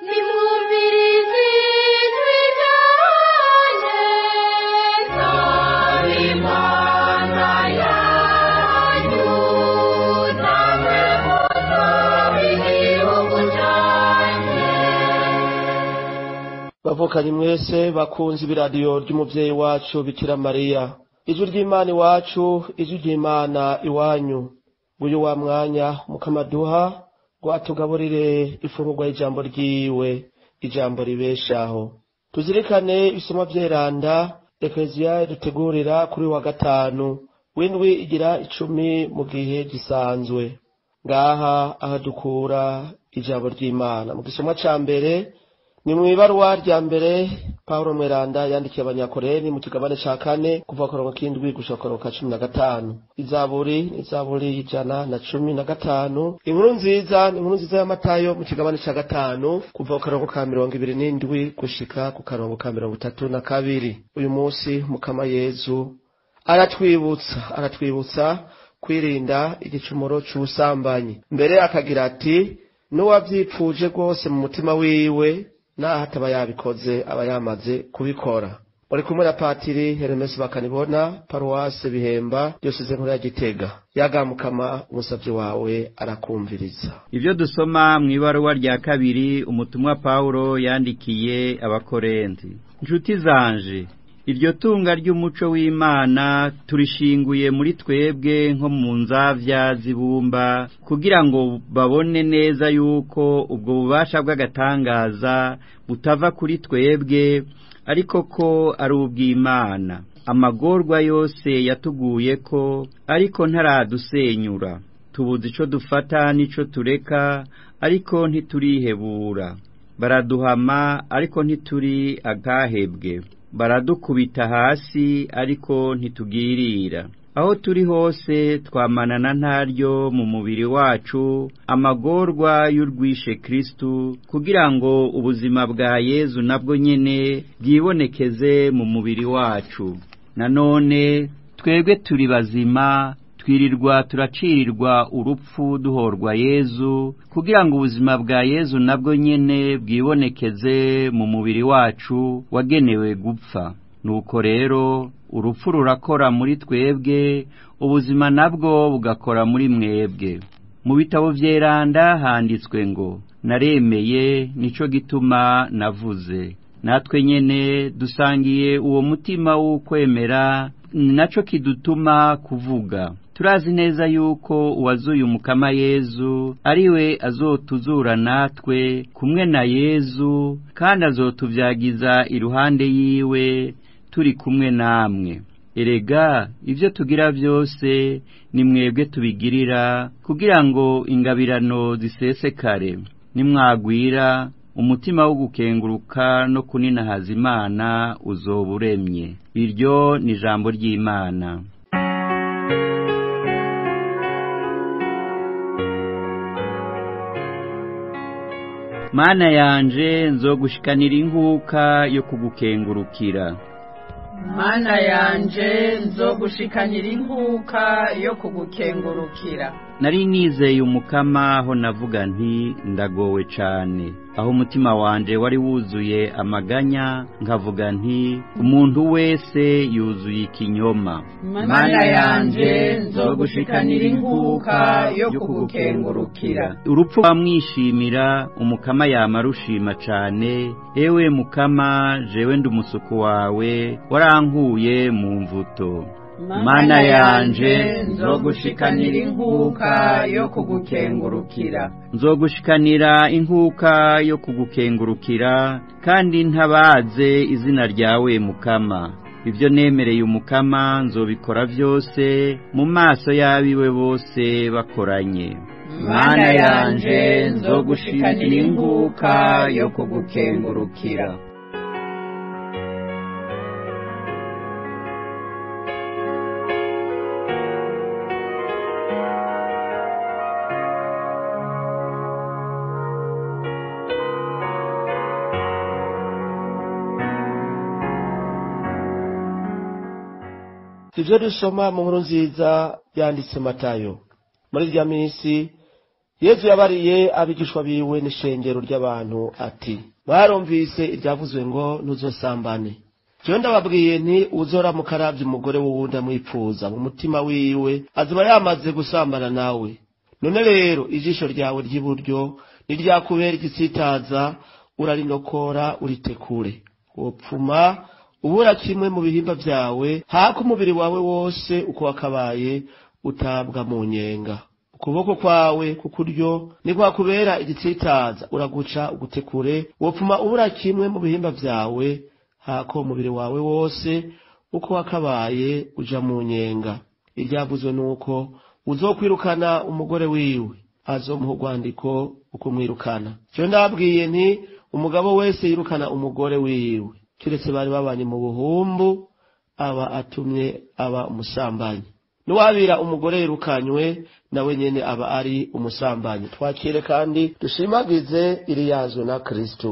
nimwumvirize ijwi ryanjye, nzaba Imana yanyu, namwe muzaba igihugu cyanjye. Bavukanye mwese bakunze ibiradiyo ry'umuvyeyi wacu Bikira Mariya, ijwi ry'Imana iwacu, ijwi ry'Imana iwanyu. Uyu wa mwanya mukamaduha gwatugaburire ifungurwa y'ijambo ryiwe, ijambo ribeshaho. Tuzirikane ibisomwa vy'Eranda Ekleziya dutegurira kuri wa gatanu w'indwi igira 10 mu gihe gisanzwe. Ngaha aho dukura ijambo ry'Imana mu gisomwa ca mbere ni mwibaruwa rya mbere Paulo Mweranda yandikiye abanyakoreni mu kigabane ca 4 kuva ku murongo w'indwi gushika ku murongo wa 15. Izaburi y'ijana na 15. Inkuru nziza ya Matayo mu kigabane ca 5 kuva ku murongo wa 27 gushika ku murongo wa 32. Uyu munsi Mukama Yezu aratwibutsa kwirinda igicumuro c'ubusambanyi. Mbere akagira ati n'uwavyipfuje rwose mu mutima wiwe naho ataba yabikoze aba yamaze kubikora. Uri kumwe na Patiri Hermes Bakanibona, Paruwase Bihemba, Diyoseze Nkuru ya Gitega. Yaga Mukama umusavyi wawe arakumviriza. Ivyo dusoma mw'ibaruwa rya kabiri umutumwa Paulo yandikiye abakorenti. Nshuti zanje, iryo tunga ry'umuco w'Imana turishinguye muri twebwe nko mu nzavya zibumba, kugira ngo babone neza yuko ubwo bubasha bw'agatangaza butava kuri twebwe, ariko ko ari ubw'Imana. Amagorwa yose yatuguye ko, ariko ntaradusenyura. Tubuze ico dufata n'ico tureka, ariko ntiturihebura. Baraduhama, ariko ntituri agahebwe. Baradukubita hasi, ariko ntitugirira. Aho turi hose twamanana ntaryo mu mubiri wacu amagorwa y'urwishe Kristu, kugira ngo ubuzima bwa Yezu nabwo nyene bwibonekeze mu mubiri wacu. Nanone twebwe turi bazima, twirirwa turacirirwa urupfu duhorwa Yezu, kugira ngo ubuzima bwa Yezu nabwo nyene bwibonekeze mu mubiri wacu wagenewe gupfa. Nuko rero urupfu rurakora muri twebwe, ubuzima nabwo bugakora muri mwebwe. Mu bitabo vy'Eranda handitswe ngo naremeye nico gituma navuze. Natwe nyene dusangiye uwo mutima w'ukwemera, naco kidutuma kuvuga. Turazi neza yuko uwazuye Umukama Yezu ariwe azotuzura natwe kumwe na Yezu, kandi azotuvyagiza iruhande yiwe turi kumwe namwe. Erega ivyo tugira vyose ni mwebwe tubigirira, kugira ngo ingabirano zisesekare. Nimwagwira umutima wo gukenguruka no kuninahaza Imana uzoburemye. Iryo ni ijambo ry'Imana. Mana yanje nzogushikanira inkuka yo kugukengurukira. Mana yanje nzogushikanira inkuka yo kugukengurukira. Nari nizeye Umukama aho navuga nti ndagowe cane, aho umutima wanje wari wuzuye amaganya nkavuga nti umuntu wese yuzuye ikinyoma. Mana yanje nzogushikanira inkuka yo kugukengurukira. Urupfu bamwishimira Umukama yamarushima cane. Ewe Mukama, jewe ndi umusuku wawe, warankuye mu mvuto. Mana yanje nzogushikanira inkuka yo kugukengurukira. Nzogushikanira inkuka yo kugukengurukira, kandi ntabaze izina ryawe Mukama. Ivyo nemereye Umukama nzobikora vyose mu maso y'abiwe bose bakoranye. Mana yanje nzogushikanira inkuka yo kugukengurukira. Ivyo dusoma mu nkuru nziza yanditse Matayo. Muri rya minsi Yesu yabariye abigishwa biwe n'ishengero ry'abantu ati, mwarumvise iryavuzwe ngo ntuzosambane. Jewe ndababwiye nti uzoramuka aravye umugore w'uwundi amwipfuza mu mutima wiwe azoba yamaze gusambana nawe. None rero ijisho ryawe ry'iburyo niryakubera igisitaza, urarinokora uritekure. Wopfuma ubura kimwe mu bihimba vyawe, hako umubiri wawe wose uko wakabaye utabwa mu nyenga. Ukuboko kwawe kukuryo nikwakubera igitsitaza, uraguca ugutekure. Wopfuma ubura kimwe mu bihimba vyawe, hako umubiri wawe wose uko wakabaye uja mu nyenga. Iryavuzwe nuko uzokwirukana umugore wiwe, azomuha urwandiko ukumwirukana. Cyo ndabwiye nti umugabo wese yirukana umugore wiwe, kiretse bari babanye mu buhumbu, aba atumye aba umusambanyi. Nuwabira umugore yirukanywe, nawe nyene aba ari umusambanyi. Twakire kandi dushimagize iri yazwe na Kristo.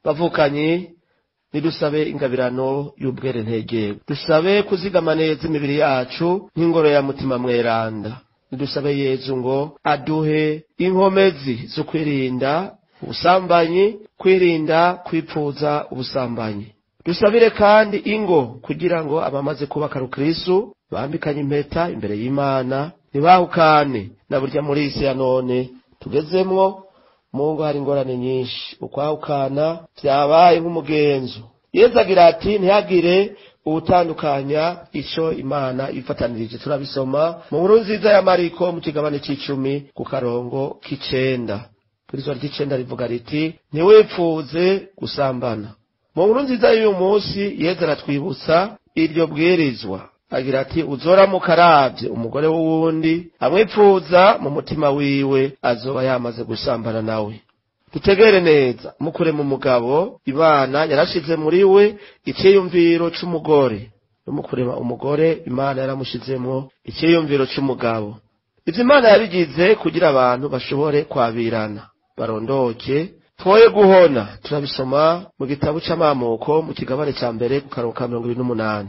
Bavukanyi, nidusabe ingabirano y'ubwere ntegego. Dusabe kuzigama neza imibiri yacu nk'ingoro ya mutima mweranda. Nidusabe Yezu ngo aduhe inkomezi zo kwirinda ubusambanyi, kwirinda kwipfuza ubusambanyi. Dusabire kandi ingo kugira ngo abamaze kubaka Kristo bambikanye impeta imbere y'Imana, ntibahukane na burya muri isi ya none tugezemwo. Mungu hari ingorane nyinshi, ukwahukana vyabaye nk'umugenzo. Yesu agira ati ntihagire ubutandukanya ico Imana ifatanirije. Turabisoma mu nkuru nziza ya Mariko mu kigabane c'10 ku karongo k'9. Izo ry'icenda rivuga riti ntiwipfuze gusambana. Mu nkuru nziza y'uyu munsi Yesu aratwibutsa iryo bwirizwa, agira ati uzoramuka aravye umugore w'uwundi amwipfuza mu mutima wiwe, azoba yamaze gusambana nawe. Dutegere neza, mukure mu mugabo Imana yarashize muri we iciyumviro c'umugore, n'umukurema umugore Imana yaramushizemwo iciyumviro c'umugabo. Ivyo Imana yabigize kugira abantu bashobore kwabirana, barondoke, twoye guhona. Turabisoma mu gitabo c'Amamuko mu kigabane ca mbere ku karongo ka 28.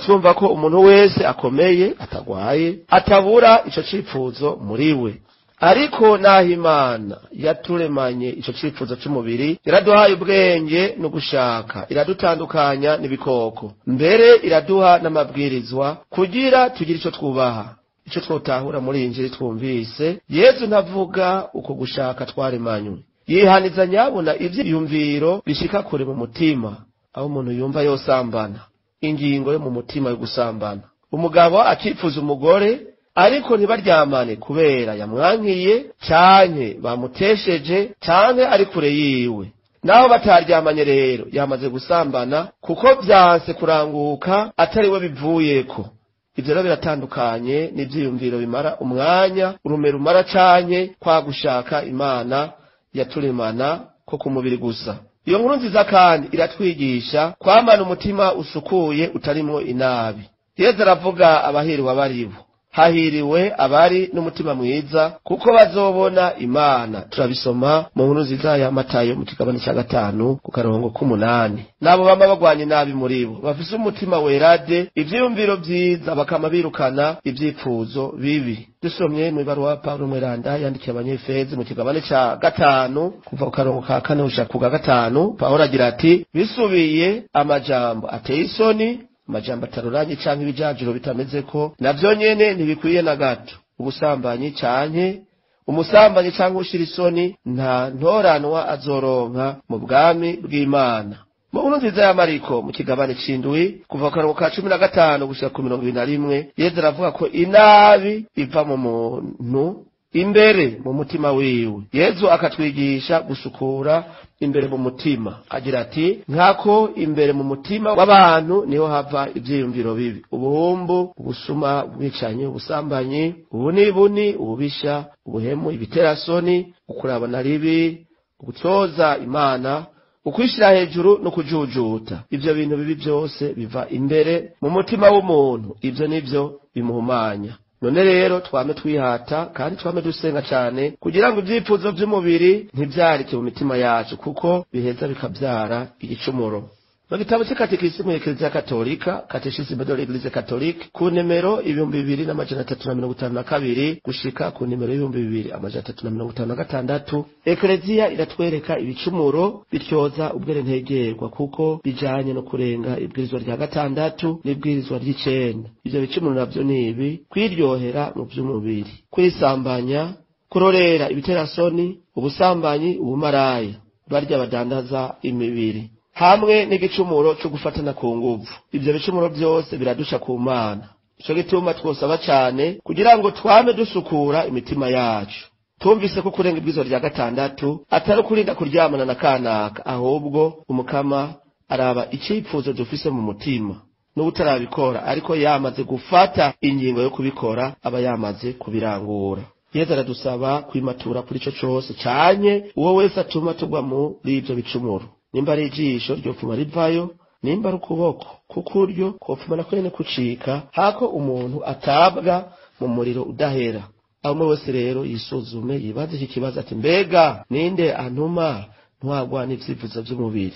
Twumva ko umuntu wese akomeye atagwaye atabura ico cipfuzo muri we. Ariko naho Imana yaturemanye ico cipfuzo c'umubiri, iraduhaye ubwenge no gushaka, iradutandukanya n'ibikoko, mbere iraduha n'amabwirizwa kugira tugire ico twubaha. Ico twotahura muri Injili twumvise, Yesu ntavuga uko gushaka twaremanywe, yihaniza nyabona ivyiyumviro bishika kure mu mutima, aho umuntu yumva yosambana. Ingingo yo mu mutima yo gusambana, umugabo akipfuza umugore ariko ntibaryamane kubera yamwankiye canke bamutesheje canke ari kure yiwe. Naho bataryamanye rero yamaze gusambana, kuko vyanse kuranguka atari we bivuyeko. Ivyo rero biratandukanye n'ivyiyumviro bimara umwanya, urume rumara canke kwa gushaka Imana yaturemana ko ku mubiri gusa. Iyo nkuru nziza kandi iratwigisha kwamana umutima usukuye utarimwo inabi. Yesu aravuga abahiriwe abaribo, hahiriwe abari n'umutima mwiza kuko bazobona Imana. Turabisoma mu nkuru nziza ya Matayo mu kigabane ca 5 ku karongo k'8. Nabo bama bagwanye nabi muri bo, bafise umutima werade, ivyiyumviro vyiza bakama birukana ivyipfuzo bibi. Dusomye mu ibaruwa Paulo mweranda yandikiye abanyefezi mu kigabane ca 5 kuva ku karongo ka 4 gushika ku 5. Paulo agira ati bisubiye amajambo ateye isoni, amajambo ataruranye canke ibijajiro bitameze ko, navyo nyene ntibikwiye na gato. Ubusambanyi canke umusambanyi canke ushira isoni nta ntoranwa azoronka mu bwami bw'Imana. Mu nkuru nziza ya Mariko mu kigabane c'7 kuva ku karongo ka 15 gushika ku 21, Yesu aravuga ko inabi iva mu muntu imbere mu mutima wiwe. Yezu akatwigisha gusukura imbere mu mutima, agira ati nkako imbere mu mutima w'abantu niho hava ivyiyumviro bibi: ubuhumbu, ubusuma, ubwicanyi, ubusambanyi, ubunibuni, ububisha, ubuhemu, ibiterasoni, ukurabana ribi, ugutoza Imana, ukwishira hejuru no kujujuta. Ivyo bintu bibi byose biva imbere mu mutima w'umuntu, ivyo nivyo bimuhumanya. None rero twame twihata kandi twame dusenga cyane kugira ngo ivyipfuzo vy'umubiri ntivyarike mu mitima yacu, kuko biheza bikavyara igicumuro. Mu gitabo cy'Ikatekisimu y'Eklezia Katolika, Catechisme de l'Église catholique, ku nimero 2352 gushika ku nimero 2356, Eklezia iratwereka ibicumuro bityoza ubwerentegerwa, kuko bijanye no kurenga ibwirizwa rya 6 n'ibwirizwa ry'icenda. Ivyo bicumuro navyo nibi: kwiryohera mu vy'umubiri, kwisambanya, kurorera ibiterasoni, ubusambanyi, ubumaraya, barya badandaza imibiri, hamwe n'igicumuro cyo gufatana ku nguvu. Ivyo bicumuro byose biradusha ku Mana. Ico gituma twosaba cyane kugira ngo twame dusukura imitima yacu. Tumvise ko kurenga ibwizo rya 6 atari kurinda kuryamana na kanaka, ahubwo umukama araba icipfuzo dufise mu mutima, n'ubutarabikora ariko yamaze gufata ingingo yo kubikora aba yamaze kubirangura. Yezu aradusaba kwimatura kuri ico cose canye uwo wese atuma tugwa muri ivyo bicumuro. Nimba ari ijisho ryopfuma rivayo, nimba ari ukuboko kukuryo kopfuma na kwene kucika, hako umuntu atabwa mu muriro udahera. Aho wese rero yisuzume, yibaze iki kibazo ati mbega ninde antuma ntwagwa n'ivyifuzo vy'umubiri?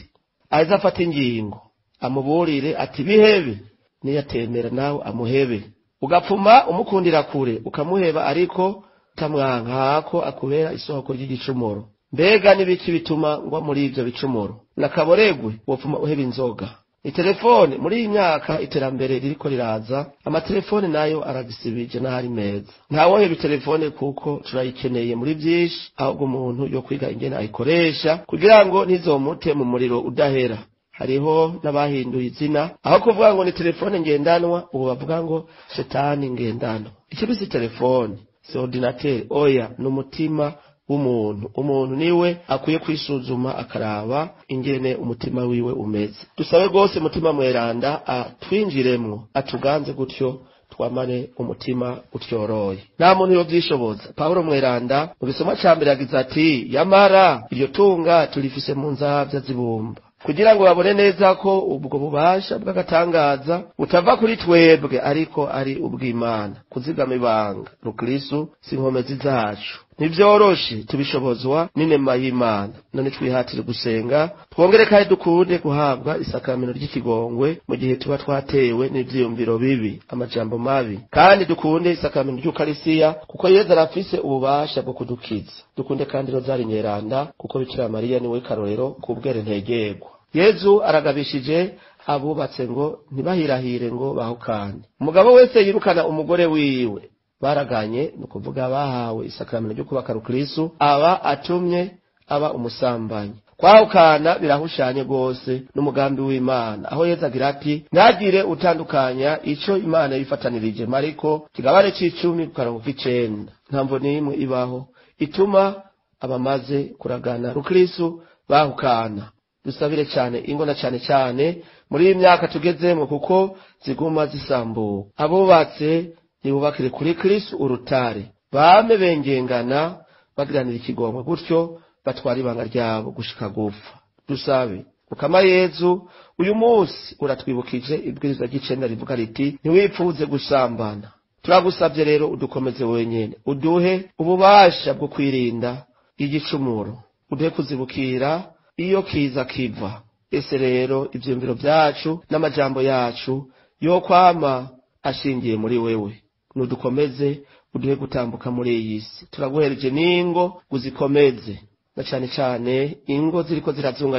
Aza afata ingingo amuburire ati bihebe, niyatemera nawe amuhebe. Ugapfuma umukundira kure ukamuheba, ariko tamwanka hako akubera isoko ry'igicumuro. Mbega nibiki bituma ngwa muri ivyo bicumuro? Nakaboregwe wopfuma uheba inzoga. Itelefone muri iyi myaka iterambere ririko riraza, amatelefone nayo aragisibije n'ahari meza. Ntawoheba itelefone kuko turayikeneye muri vyinshi, ahubwo umuntu yo kwiga ingene ayikoresha kugira ngo ntizomute mu muriro udahera. Hariho n'abahinduye izina, aho kuvuga ngo ni telefone ngendanwa, ubu bavuga ngo shetani ngendanwa. Icyo bise telefone si ordinateur, oya n'umutima w'umuntu. Umuntu niwe akwiye kwisuzuma akaraba ingene umutima wiwe umeze. Dusabe gose umutima mweranda atwinjiremwo, atuganze gutyo twamane umutima utyoroye. Nta muntu yovyishoboza. Paulo mweranda mu gisoma ca mbere yagize ati yamara iryo tunga turifise mu nzavya zibumba, kugira ngo babone neza ko ubwo bubasha bw'agatangaza butava kuri twebwe ariko ari ubw'Imana. Kuzigama ibanga rukristo si inkomezi zacu, ntivyoroshe, tubishobozwa n'inema y'Imana. None twihatire gusenga, twongere kandi dukunde guhabwa isakamento ry'ikigongwe mu gihe tuba twatewe n'ivyiyumviro bibi, amajambo mabi, kandi dukunde isakamento ry'Ukarisiya kuko Yezu arafise ububasha bwo kudukiza. Dukunde kandi rozari nyeranda kuko Bikira Mariya niwe karorero k'ubwerentegerwa. Yezu aragabishije abubatse ngo ntibahirahire ngo bahukane. Umugabo wese yirukana umugore wiwe baraganye, no kuvuga bahawe isakamento ryo kubaka rukristo, aba atumye aba umusambanyi. Kwahukana birahushanye gose n'umugambi w'Imana, aho Yezu agira ati ntagire utandukanya ico Imana yifatanirije. Mariko kigabane c'10 kukarongo k'icenda. Ntamvo nimwe ibaho ituma abamaze kuragana rukristo bahukana. Dusabire cyane ingo na cyane muri iyi myaka tugezemo, kuko ziguma zisambuka. Abubatse nibubakire kuri Kristo urutare, bame bengengana bagiranira ikigomwa, gutyo batwara ibanga ryabo gushika gupfa. Dusabe ukama Yezu uyu munsi uratwibukije ibwirizwa ry'icenda rivuga riti ntiwipfuze gusambana. Turagusabye rero udukomeze wenyene, uduhe ububasha bwo kwirinda igicumuro, uduhe kuzibukira iyo kiza kiva. Ese rero ivyumviro vyacu n'amajambo yacu yo kwama ashingiye muri wewe. Nudukomeze uduhe gutambuka muri iyi si. Turaguhereje n'ingo uzikomeze, na cane ingo ziriko zirazunga